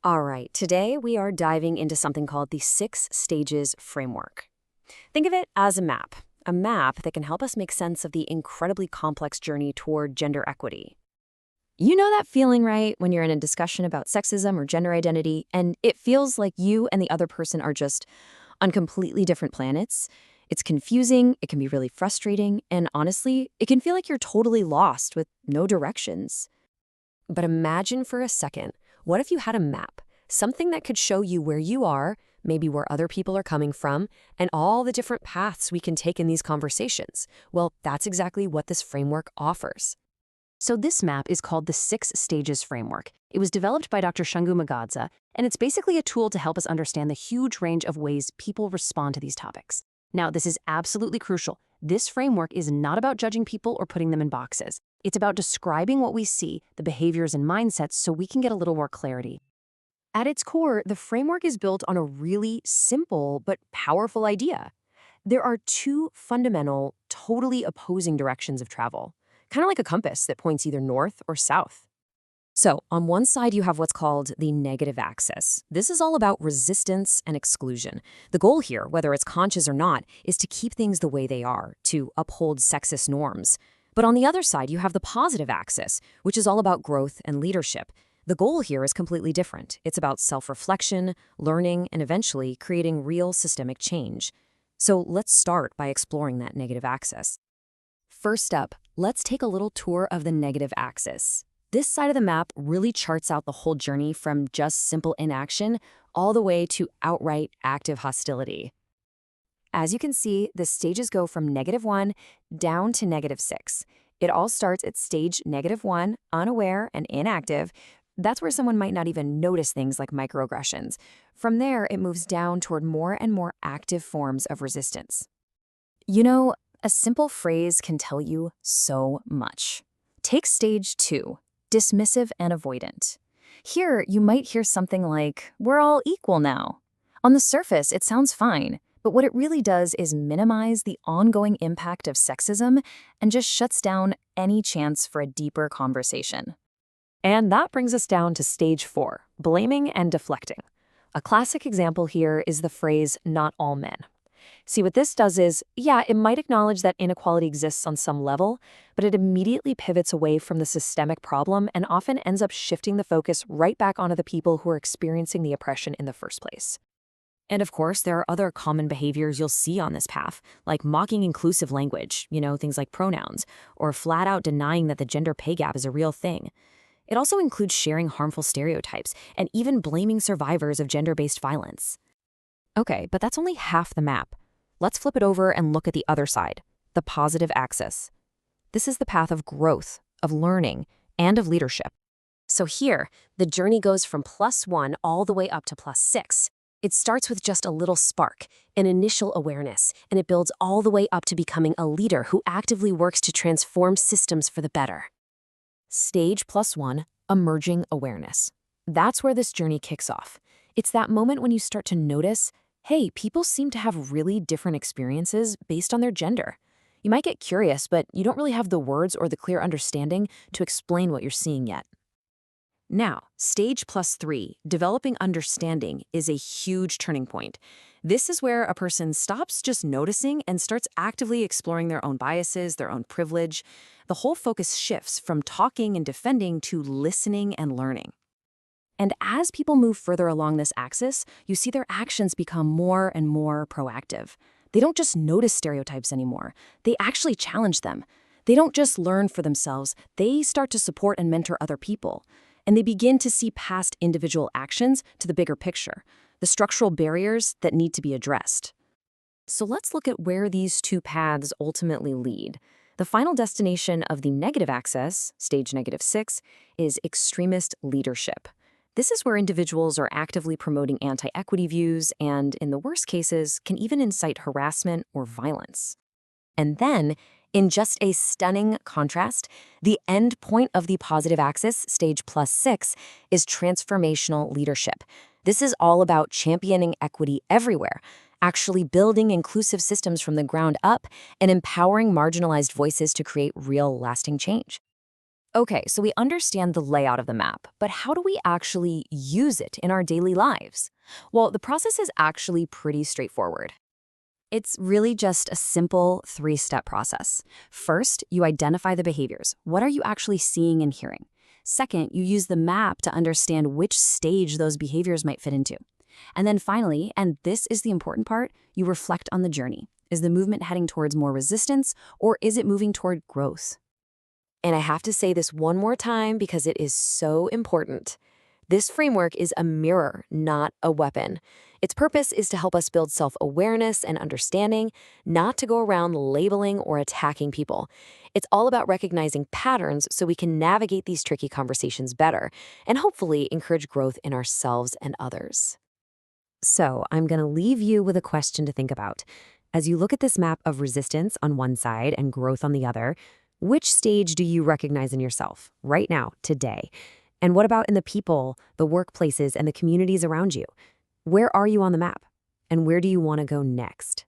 All right, today we are diving into something called the 6 stages framework. Think of it as a map that can help us make sense of the incredibly complex journey toward gender equity. You know that feeling, right, when you're in a discussion about sexism or gender identity, and it feels like you and the other person are just on completely different planets? It's confusing, it can be really frustrating, and honestly, it can feel like you're totally lost with no directions. But imagine for a second, what if you had a map? Something that could show you where you are, maybe where other people are coming from, and all the different paths we can take in these conversations. Well, that's exactly what this framework offers. So this map is called the 6 stages framework. It was developed by Dr. Shungu Magadza, and it's basically a tool to help us understand the huge range of ways people respond to these topics. Now, this is absolutely crucial. This framework is not about judging people or putting them in boxes. It's about describing what we see, the behaviors and mindsets, so we can get a little more clarity. At its core, the framework is built on a really simple but powerful idea. There are two fundamental, totally opposing directions of travel, kind of like a compass that points either north or south. So, on one side, you have what's called the negative axis. This is all about resistance and exclusion. The goal here, whether it's conscious or not, is to keep things the way they are, to uphold sexist norms. But on the other side, you have the positive axis, which is all about growth and leadership. The goal here is completely different. It's about self-reflection, learning, and eventually creating real systemic change. So let's start by exploring that negative axis. First up, let's take a little tour of the negative axis. This side of the map really charts out the whole journey from just simple inaction all the way to outright active hostility. As you can see, the stages go from -1 down to -6. It all starts at stage -1, unaware and inactive. That's where someone might not even notice things like microaggressions. From there, it moves down toward more and more active forms of resistance. You know, a simple phrase can tell you so much. Take stage 2, dismissive and avoidant. Here, you might hear something like, "We're all equal now." On the surface, it sounds fine, but what it really does is minimize the ongoing impact of sexism and just shuts down any chance for a deeper conversation. And that brings us down to stage 4, blaming and deflecting. A classic example here is the phrase, "not all men." See, what this does is, yeah, it might acknowledge that inequality exists on some level, but it immediately pivots away from the systemic problem and often ends up shifting the focus right back onto the people who are experiencing the oppression in the first place. And of course, there are other common behaviors you'll see on this path, like mocking inclusive language, things like pronouns, or flat out denying that the gender pay gap is a real thing. It also includes sharing harmful stereotypes and even blaming survivors of gender-based violence. Okay, but that's only half the map. Let's flip it over and look at the other side, the positive axis. This is the path of growth, of learning, and of leadership. So here, the journey goes from +1 all the way up to +6. It starts with just a little spark, an initial awareness, and it builds all the way up to becoming a leader who actively works to transform systems for the better. Stage +1, emerging awareness. That's where this journey kicks off. It's that moment when you start to notice, hey, people seem to have really different experiences based on their gender. You might get curious, but you don't really have the words or the clear understanding to explain what you're seeing yet. Now, stage +3, developing understanding, is a huge turning point. This is where a person stops just noticing and starts actively exploring their own biases, their own privilege. The whole focus shifts from talking and defending to listening and learning. And as people move further along this axis, you see their actions become more and more proactive. They don't just notice stereotypes anymore. They actually challenge them. They don't just learn for themselves. They start to support and mentor other people. And they begin to see past individual actions to the bigger picture, the structural barriers that need to be addressed. So let's look at where these two paths ultimately lead. The final destination of the negative axis, stage -6, is extremist leadership. This is where individuals are actively promoting anti-equity views and, in the worst cases, can even incite harassment or violence. And then, in just a stunning contrast, the end point of the positive axis, stage +6, is transformational leadership. This is all about championing equity everywhere, actually building inclusive systems from the ground up and empowering marginalized voices to create real, lasting change. Okay, so we understand the layout of the map, but how do we actually use it in our daily lives? Well, the process is actually pretty straightforward. It's really just a simple three-step process. First, you identify the behaviors. What are you actually seeing and hearing? Second, you use the map to understand which stage those behaviors might fit into. And then finally, and this is the important part, you reflect on the journey. Is the movement heading towards more resistance, or is it moving toward growth? And I have to say this one more time because it is so important. This framework is a mirror, not a weapon. Its purpose is to help us build self-awareness and understanding, not to go around labeling or attacking people. It's all about recognizing patterns so we can navigate these tricky conversations better and hopefully encourage growth in ourselves and others. So I'm going to leave you with a question to think about. As you look at this map of resistance on one side and growth on the other, which stage do you recognize in yourself right now, today? And what about in the people, the workplaces, and the communities around you? Where are you on the map? And where do you want to go next?